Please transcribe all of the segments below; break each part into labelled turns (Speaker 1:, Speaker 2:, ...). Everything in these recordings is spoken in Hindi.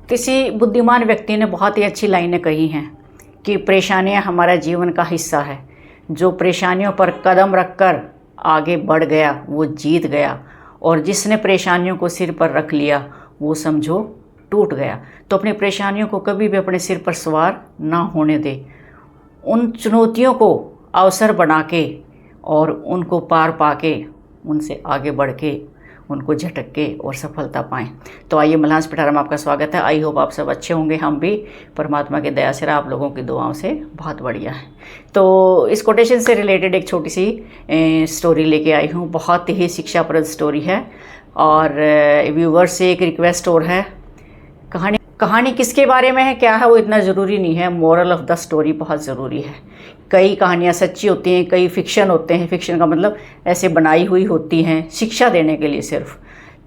Speaker 1: किसी बुद्धिमान व्यक्ति ने बहुत ही अच्छी लाइनें कही हैं कि परेशानियां हमारा जीवन का हिस्सा है। जो परेशानियों पर कदम रखकर आगे बढ़ गया वो जीत गया, और जिसने परेशानियों को सिर पर रख लिया वो समझो टूट गया। तो अपनी परेशानियों को कभी भी अपने सिर पर सवार ना होने दे। उन चुनौतियों को अवसर बना के और उनको पार पाके उनसे आगे बढ़ के उनको झटक के और सफलता पाएं। तो आइए मलहांस पिटारा में आपका स्वागत है। आई होप आप सब अच्छे होंगे। हम भी परमात्मा की दया से आप लोगों की दुआओं से बहुत बढ़िया है। तो इस कोटेशन से रिलेटेड एक छोटी सी स्टोरी लेके आई हूँ। बहुत ही शिक्षाप्रद स्टोरी है और व्यूवर्स से एक रिक्वेस्ट और है। कहानी किसके बारे में है, क्या है, वो इतना ज़रूरी नहीं है। मोरल ऑफ द स्टोरी बहुत ज़रूरी है। कई कहानियाँ सच्ची होती हैं, कई फिक्शन होते हैं। फिक्शन का मतलब ऐसे बनाई हुई होती हैं शिक्षा देने के लिए सिर्फ।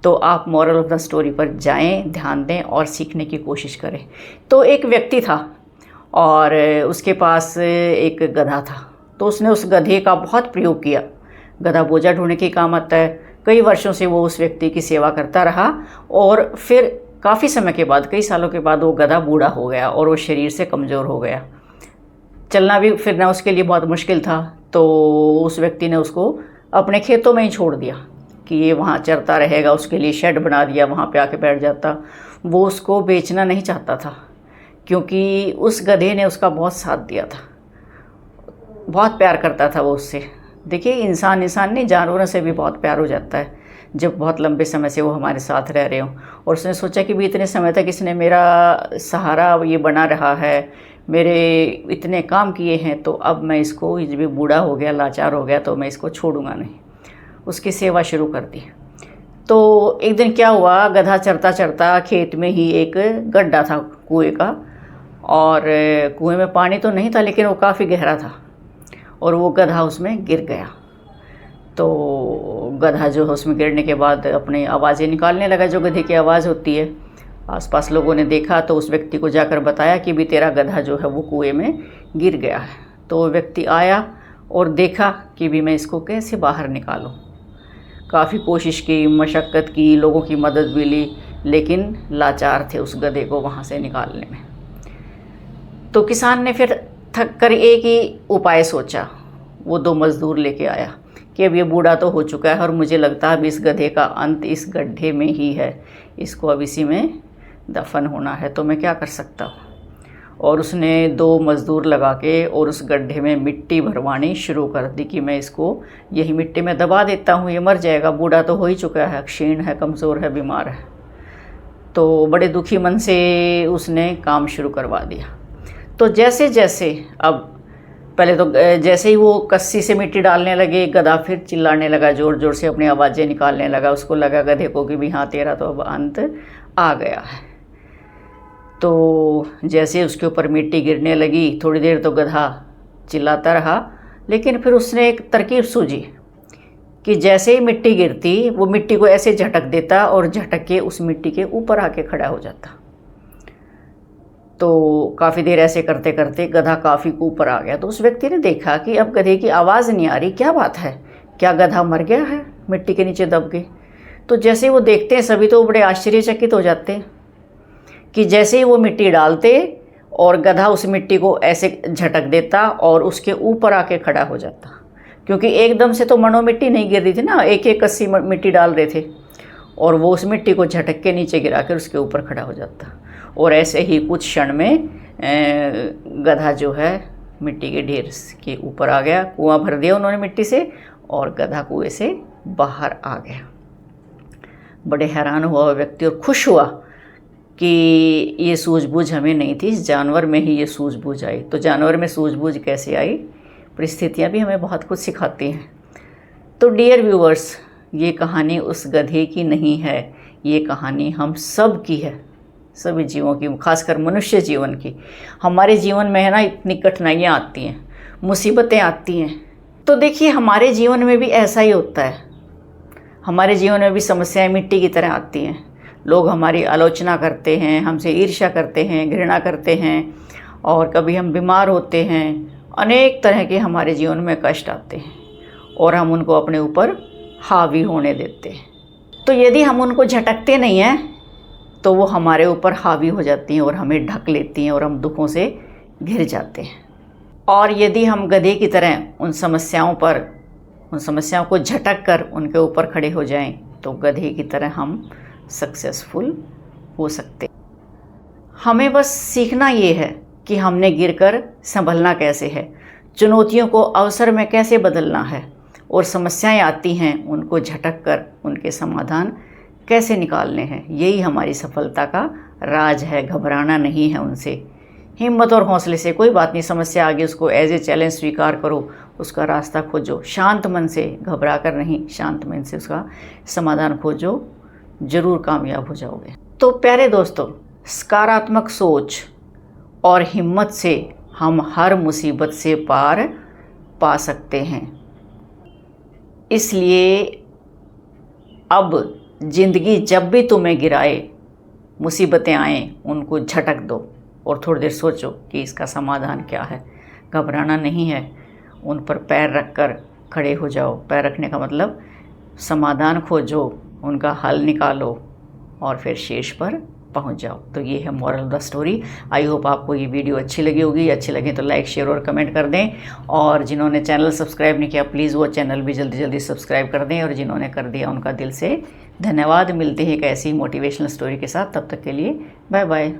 Speaker 1: तो आप मोरल ऑफ द स्टोरी पर जाएं, ध्यान दें और सीखने की कोशिश करें। तो एक व्यक्ति था और उसके पास एक गधा था। तो उसने उस गधे का बहुत प्रयोग किया। गधा बोझा ढोने के काम आता है। कई वर्षों से वो उस व्यक्ति की सेवा करता रहा और फिर काफ़ी समय के बाद, कई सालों के बाद वो गधा बूढ़ा हो गया और वो शरीर से कमज़ोर हो गया। चलना भी फिरना उसके लिए बहुत मुश्किल था। तो उस व्यक्ति ने उसको अपने खेतों में ही छोड़ दिया कि ये वहाँ चरता रहेगा। उसके लिए शेड बना दिया, वहाँ पे आके बैठ जाता। वो उसको बेचना नहीं चाहता था क्योंकि उस गधे ने उसका बहुत साथ दिया था, बहुत प्यार करता था वो उससे। देखिए, इंसान नहीं, जानवरों से भी बहुत प्यार हो जाता है जब बहुत लंबे समय से वो हमारे साथ रह रहे हों। और उसने सोचा कि भी इतने समय तक इसने मेरा सहारा ये बना रहा है, मेरे इतने काम किए हैं, तो अब मैं इसको, ये भी बूढ़ा हो गया, लाचार हो गया, तो मैं इसको छोड़ूंगा नहीं। उसकी सेवा शुरू कर दी। तो एक दिन क्या हुआ, गधा चरता चरता खेत में ही एक गड्ढा था कुएं का, और कुएं में पानी तो नहीं था लेकिन वो काफ़ी गहरा था और वो गधा उसमें गिर गया। तो गधा जो है उसमें गिरने के बाद अपनी आवाज़ें निकालने लगा, जो गधे की आवाज़ होती है। आसपास लोगों ने देखा तो उस व्यक्ति को जाकर बताया कि भी तेरा गधा जो है वो कुएं में गिर गया है। तो वो व्यक्ति आया और देखा कि भी मैं इसको कैसे बाहर निकालूं। काफ़ी कोशिश की, मशक्क़त की, लोगों की मदद भी ली, लेकिन लाचार थे उस गधे को वहाँ से निकालने में। तो किसान ने फिर थक कर एक ही उपाय सोचा। वो 2 मज़दूर लेके आया कि अब ये बूढ़ा तो हो चुका है और मुझे लगता है अब इस गधे का अंत इस गड्ढे में ही है, इसको अब इसी में दफन होना है, तो मैं क्या कर सकता हूँ। और उसने 2 मज़दूर लगा के और उस गड्ढे में मिट्टी भरवानी शुरू कर दी कि मैं इसको यही मिट्टी में दबा देता हूँ, ये मर जाएगा, बूढ़ा तो हो ही चुका है, क्षीण है, कमज़ोर है, बीमार है। तो बड़े दुखी मन से उसने काम शुरू करवा दिया। तो जैसे जैसे, अब पहले तो जैसे ही वो कस्सी से मिट्टी डालने लगे, गधा फिर चिल्लाने लगा, ज़ोर ज़ोर से अपनी आवाज़ें निकालने लगा। उसको लगा गधे को कि भी हाँ, तेरा तो अब अंत आ गया है। तो जैसे उसके ऊपर मिट्टी गिरने लगी, थोड़ी देर तो गधा चिल्लाता रहा, लेकिन फिर उसने एक तरकीब सूझी कि जैसे ही मिट्टी गिरती वो मिट्टी को ऐसे झटक देता और झटक के उस मिट्टी के ऊपर आके खड़ा हो जाता। तो काफ़ी देर ऐसे करते करते गधा काफ़ी ऊपर आ गया। तो उस व्यक्ति ने देखा कि अब गधे की आवाज़ नहीं आ रही, क्या बात है, क्या गधा मर गया है, मिट्टी के नीचे दब के। तो जैसे ही वो देखते हैं सभी तो बड़े आश्चर्यचकित हो जाते हैं कि जैसे ही वो मिट्टी डालते और गधा उस मिट्टी को ऐसे झटक देता और उसके ऊपर आके खड़ा हो जाता। क्योंकि एकदम से तो मनो मिट्टी नहीं गिर रही थी ना, एक एक कस्सी मिट्टी डाल रहे थे, और वो उस मिट्टी को झटक के नीचे गिरा कर उसके ऊपर खड़ा हो जाता। और ऐसे ही कुछ क्षण में गधा जो है मिट्टी के ढेर के ऊपर आ गया। कुआं भर दिया उन्होंने मिट्टी से और गधा कुएं से बाहर आ गया। बड़े हैरान हुआ व्यक्ति और खुश हुआ कि ये सूझबूझ हमें नहीं थी, इस जानवर में ही ये सूझबूझ आई। तो जानवर में सूझबूझ कैसे आई, परिस्थितियाँ भी हमें बहुत कुछ सिखाती हैं। तो डियर व्यूअर्स, ये कहानी उस गधे की नहीं है, ये कहानी हम सब की है, सभी जीवों की, खासकर मनुष्य जीवन की। हमारे जीवन में है ना इतनी कठिनाइयाँ आती हैं, मुसीबतें आती हैं। तो देखिए, हमारे जीवन में भी ऐसा ही होता है। हमारे जीवन में भी समस्याएं मिट्टी की तरह आती हैं। लोग हमारी आलोचना करते हैं, हमसे ईर्ष्या करते हैं, घृणा करते हैं, और कभी हम बीमार होते हैं। अनेक तरह के हमारे जीवन में कष्ट आते हैं और हम उनको अपने ऊपर हावी होने देते हैं। तो यदि हम उनको झटकते नहीं हैं तो वो हमारे ऊपर हावी हो जाती हैं और हमें ढक लेती हैं और हम दुखों से घिर जाते हैं। और यदि हम गधे की तरह उन समस्याओं को झटक कर उनके ऊपर खड़े हो जाएं, तो गधे की तरह हम सक्सेसफुल हो सकते हैं। हमें बस सीखना ये है कि हमने गिरकर संभलना कैसे है, चुनौतियों को अवसर में कैसे बदलना है, और समस्याएं आती हैं उनको झटक कर उनके समाधान कैसे निकालने हैं। यही हमारी सफलता का राज है। घबराना नहीं है उनसे, हिम्मत और हौसले से, कोई बात नहीं, समस्या आ गई उसको एज ए चैलेंज स्वीकार करो, उसका रास्ता खोजो, शांत मन से, घबरा कर नहीं, शांत मन से उसका समाधान खोजो, ज़रूर कामयाब हो जाओगे। तो प्यारे दोस्तों, सकारात्मक सोच और हिम्मत से हम हर मुसीबत से पार पा सकते हैं। इसलिए अब ज़िंदगी जब भी तुम्हें गिराए, मुसीबतें आएँ, उनको झटक दो और थोड़ी देर सोचो कि इसका समाधान क्या है। घबराना नहीं है, उन पर पैर रख कर खड़े हो जाओ। पैर रखने का मतलब समाधान खोजो, उनका हल निकालो और फिर शीर्ष पर पहुंच जाओ। तो ये है moral of the story. I hope आपको ये वीडियो अच्छी लगी होगी। अच्छी लगे तो लाइक, शेयर और कमेंट कर दें, और जिन्होंने चैनल सब्सक्राइब नहीं किया प्लीज़ वो चैनल भी जल्दी जल्दी सब्सक्राइब कर दें, और जिन्होंने कर दिया उनका दिल से धन्यवाद। मिलते हैं एक ऐसी मोटिवेशनल स्टोरी के साथ, तब तक के लिए बाय बाय।